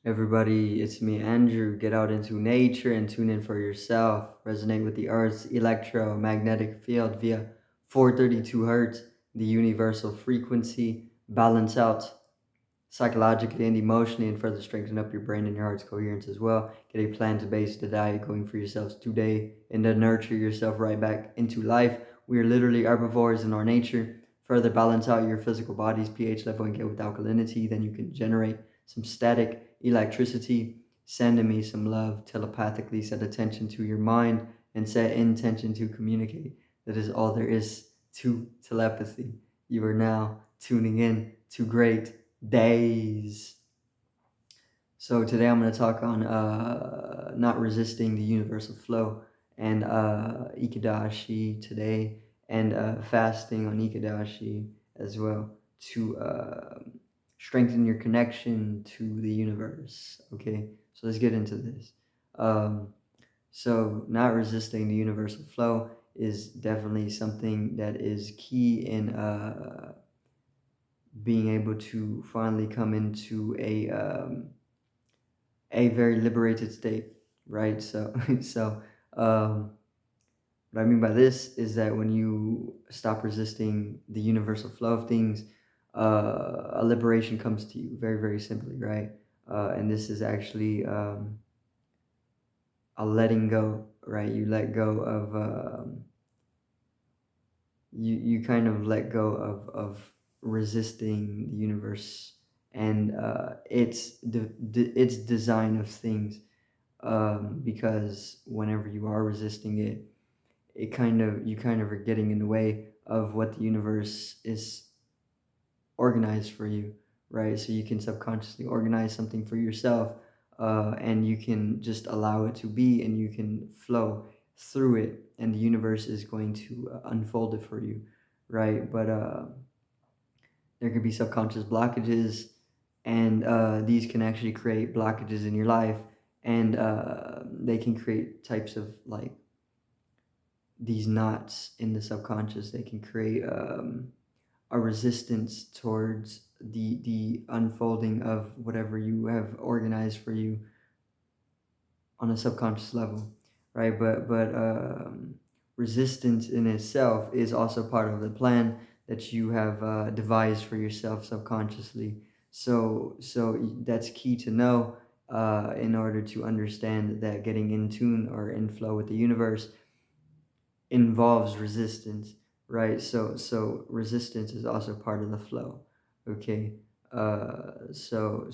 Everybody, it's me, Andrew. Get out into nature and tune in for yourself. Resonate with the Earth's electromagnetic field via 432 hertz, the universal frequency. Balance out psychologically and emotionally, and further strengthen up your brain and your heart's coherence as well. Get a plant-based diet going for yourselves today, and then nurture yourself right back into life. We are literally herbivores in our nature. Further balance out your physical body's pH level and get with alkalinity. Then you can generate some static electricity. Send me some love telepathically. Set attention to your mind and set intention to communicate. That is all there is to telepathy. You are now tuning in to great days. So today I'm going to talk on not resisting the universal flow and Ikadashi today, and fasting on Ikadashi as well to strengthen your connection to the universe. Okay, so let's get into this. Um, so not resisting the universal flow is definitely something that is key in being able to finally come into a very liberated state, right? So um, what I mean by this is that when you stop resisting the universal flow of things, a liberation comes to you very, very simply, right? And this is actually a letting go, right? You let go of you kind of let go of resisting the universe and its design of things, because whenever you are resisting it, you kind of are getting in the way of what the universe is organized for you, right? So you can subconsciously organize something for yourself, and you can just allow it to be, and you can flow through it, and the universe is going to unfold it for you, right? But there could be subconscious blockages, and these can actually create blockages in your life, and they can create types of like these knots in the subconscious. They can create a resistance towards the unfolding of whatever you have organized for you on a subconscious level, right? But resistance in itself is also part of the plan that you have devised for yourself subconsciously. So that's key to know in order to understand that getting in tune or in flow with the universe involves resistance, right? So resistance is also part of the flow. Okay. So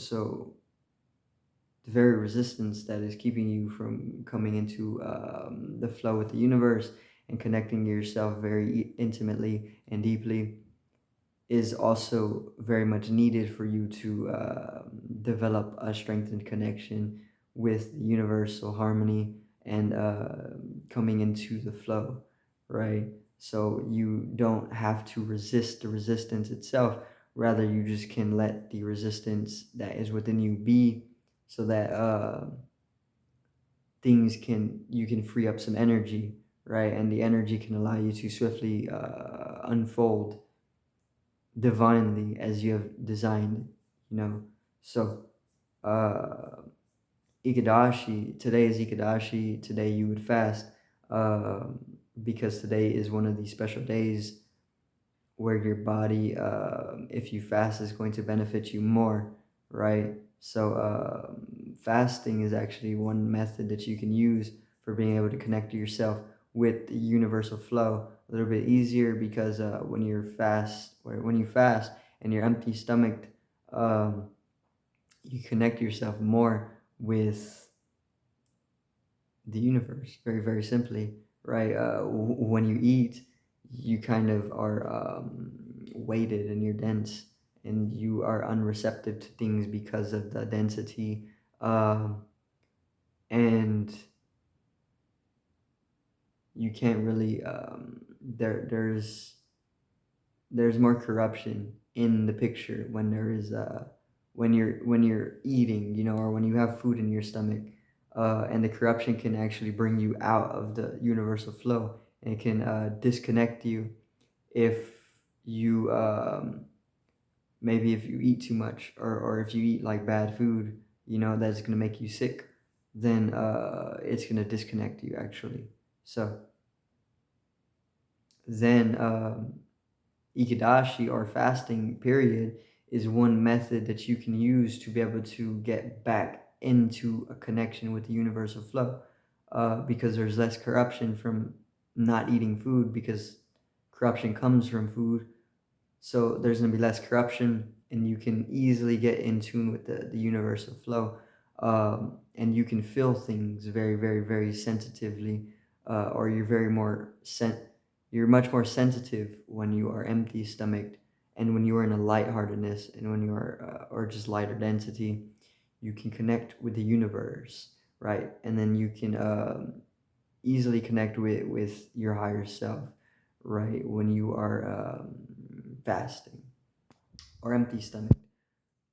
the very resistance that is keeping you from coming into the flow with the universe and connecting yourself very intimately and deeply is also very much needed for you to develop a strengthened connection with the universal harmony and coming into the flow, right? So you don't have to resist the resistance itself. Rather, you just can let the resistance that is within you be, so that you can free up some energy, right? And the energy can allow you to swiftly unfold divinely as you have designed, you know. So uh Ikadashi, today is Ikadashi. Today you would fast, because today is one of these special days where your body, if you fast, is going to benefit you more, right? So fasting is actually one method that you can use for being able to connect to yourself with the universal flow a little bit easier, because when you fast and you're empty stomached, um, you connect yourself more with the universe, very, very simply, right? When you eat, you kind of are weighted and you're dense, and you are unreceptive to things because of the density. Um, and you can't really, there's more corruption in the picture when there is when you're eating, or when you have food in your stomach, and the corruption can actually bring you out of the universal flow, and it can disconnect you if you maybe if you eat too much, or if you eat like bad food, that's going to make you sick, then it's going to disconnect you actually. So then Ikadashi, or fasting period, is one method that you can use to be able to get back into a connection with the universal flow, because there's less corruption from not eating food, because corruption comes from food. So there's going to be less corruption, and you can easily get in tune with the universal flow. And you can feel things very, very, very sensitively, or you're much more sensitive when you are empty stomached, and when you are in a lightheartedness, and when you are, or just lighter density, you can connect with the universe, right? And then you can easily connect with your higher self, right? When you are fasting or empty stomach.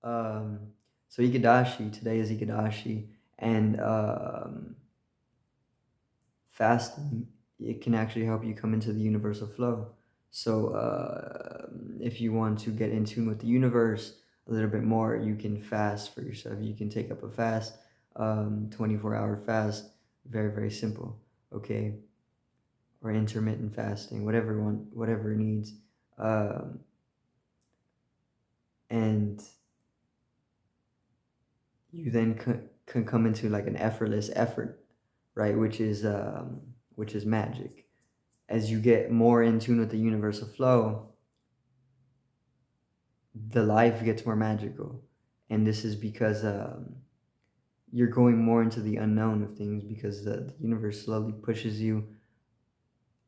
Um, so Ikadashi, today is Ikadashi, and fasting, it can actually help you come into the universal flow. So if you want to get in tune with the universe a little bit more, you can fast for yourself. You can take up a fast, 24-hour fast, very, very simple, okay? Or intermittent fasting, whatever it needs. Um, and you then can come into like an effortless effort, right? Which is magic. As you get more in tune with the universal flow, the life gets more magical, and this is because you're going more into the unknown of things, because the universe slowly pushes you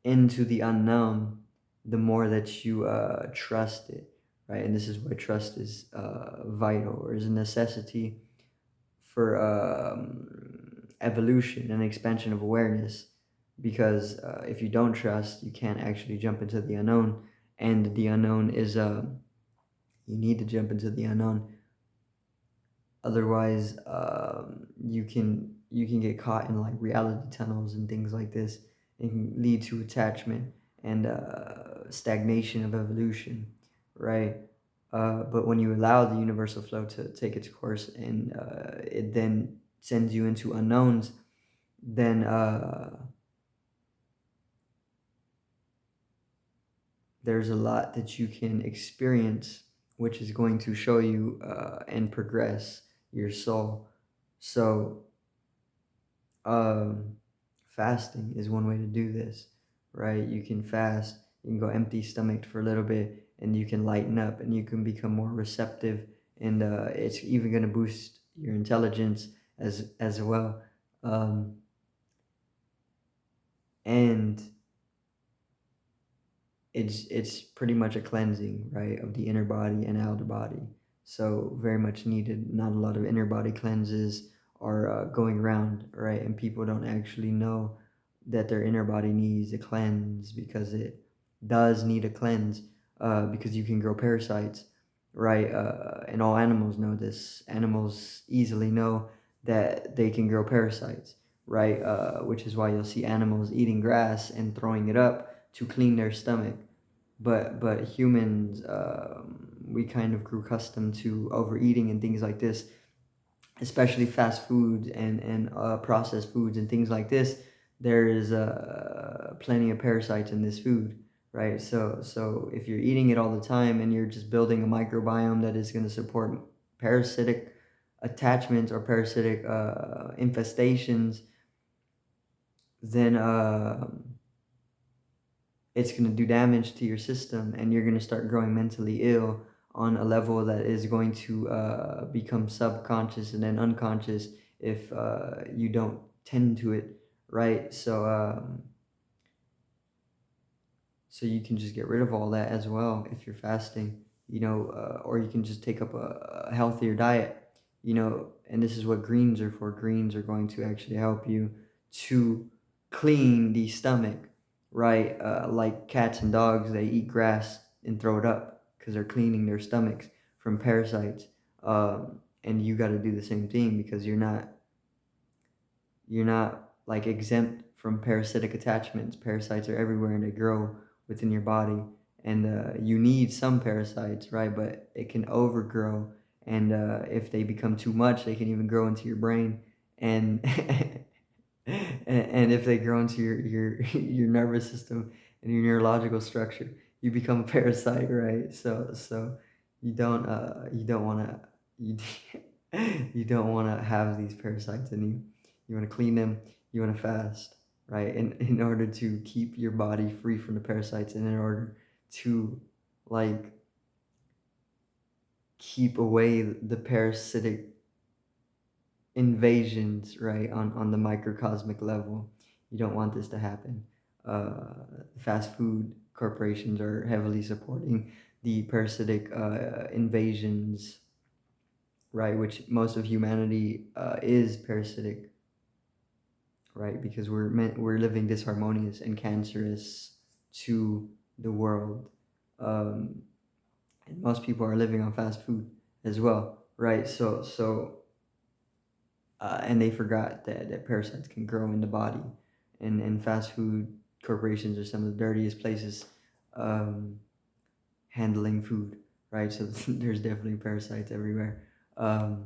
into the unknown the more that you trust it, right? And this is why trust is vital, or is a necessity for evolution and expansion of awareness, because if you don't trust, you can't actually jump into the unknown, and the unknown is you need to jump into the unknown. Otherwise, you can get caught in like reality tunnels and things like this. It can lead to attachment and stagnation of evolution, right? But when you allow the universal flow to take its course, and it then sends you into unknowns, then there's a lot that you can experience, which is going to show you and progress your soul. So, um, fasting is one way to do this, right? You can fast, you can go empty stomached for a little bit, and you can lighten up, and you can become more receptive, and it's even going to boost your intelligence as well. Um, and it's pretty much a cleansing, right, of the inner body and outer body. So very much needed. Not a lot of inner body cleanses are going around, right? And people don't actually know that their inner body needs a cleanse, because it does need a cleanse, because you can grow parasites, right? And all animals know this. Animals easily know that they can grow parasites, right? Which is why you'll see animals eating grass and throwing it up to clean their stomach. But humans, we kind of grew accustomed to overeating and things like this, especially fast food and processed foods and things like this. There is plenty of parasites in this food, right? So if you're eating it all the time, and you're just building a microbiome that is going to support parasitic attachments or parasitic infestations, then it's going to do damage to your system, and you're going to start growing mentally ill on a level that is going to become subconscious and then unconscious if you don't tend to it, right? So you can just get rid of all that as well if you're fasting, or you can just take up a healthier diet, and this is what greens are for. Greens are going to actually help you to clean the stomach, right? Like cats and dogs, they eat grass and throw it up because they're cleaning their stomachs from parasites. And you got to do the same thing, because you're not like exempt from parasitic attachments. Parasites are everywhere, and they grow within your body, and you need some parasites, right? But it can overgrow, and if they become too much, they can even grow into your brain, and and if they grow into your nervous system and your neurological structure, you become a parasite, right? So you don't want to you you don't want to have these parasites in you. You want to clean them. You want to fast, right? In order to keep your body free from the parasites, and in order to like keep away the parasitic invasions, right, on the microcosmic level. You don't want this to happen. Fast food corporations are heavily supporting the parasitic invasions, right, which most of humanity is parasitic, right, because we're living disharmonious and cancerous to the world. Um, and most people are living on fast food as well, right? And they forgot that parasites can grow in the body, and fast food corporations are some of the dirtiest places um, handling food, right? So there's definitely parasites everywhere. Um,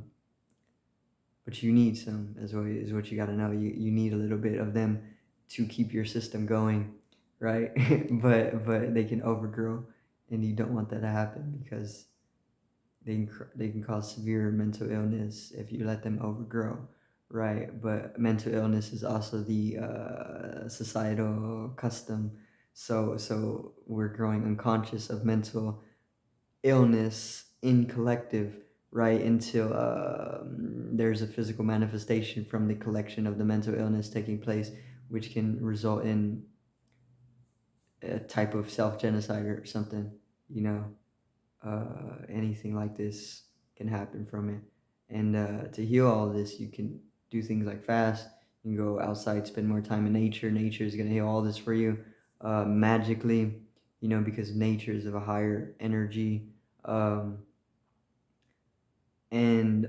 but you need some, is what you got to know. You need a little bit of them to keep your system going, right? But they can overgrow, and you don't want that to happen because they can cause severe mental illness if you let them overgrow, right? But mental illness is also the societal custom. So we're growing unconscious of mental illness in collective, right? Until there's a physical manifestation from the collection of the mental illness taking place, which can result in a type of self genocide or something, you know. Anything like this can happen from it. And to heal all this, you can do things like fast. You can go outside, spend more time in nature. Nature is going to heal all this for you magically, you know, because nature is of a higher energy. Um, and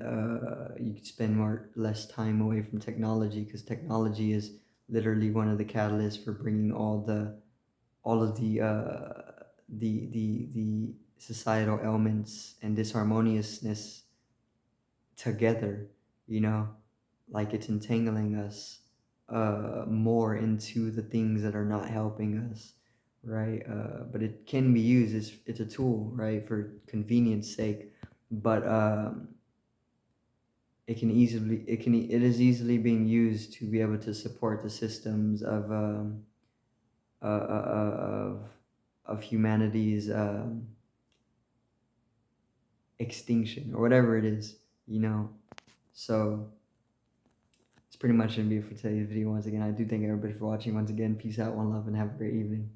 you can spend less time away from technology, because technology is literally one of the catalysts for bringing all of the societal elements and disharmoniousness together, you know, like it's entangling us more into the things that are not helping us, right? But it can be used as it's a tool, right, for convenience sake. But it is easily being used to be able to support the systems of humanity's extinction or whatever it is, you know. So it's pretty much gonna be it for today's video. Once again, I do thank everybody for watching. Once again, peace out, one love, and have a great evening.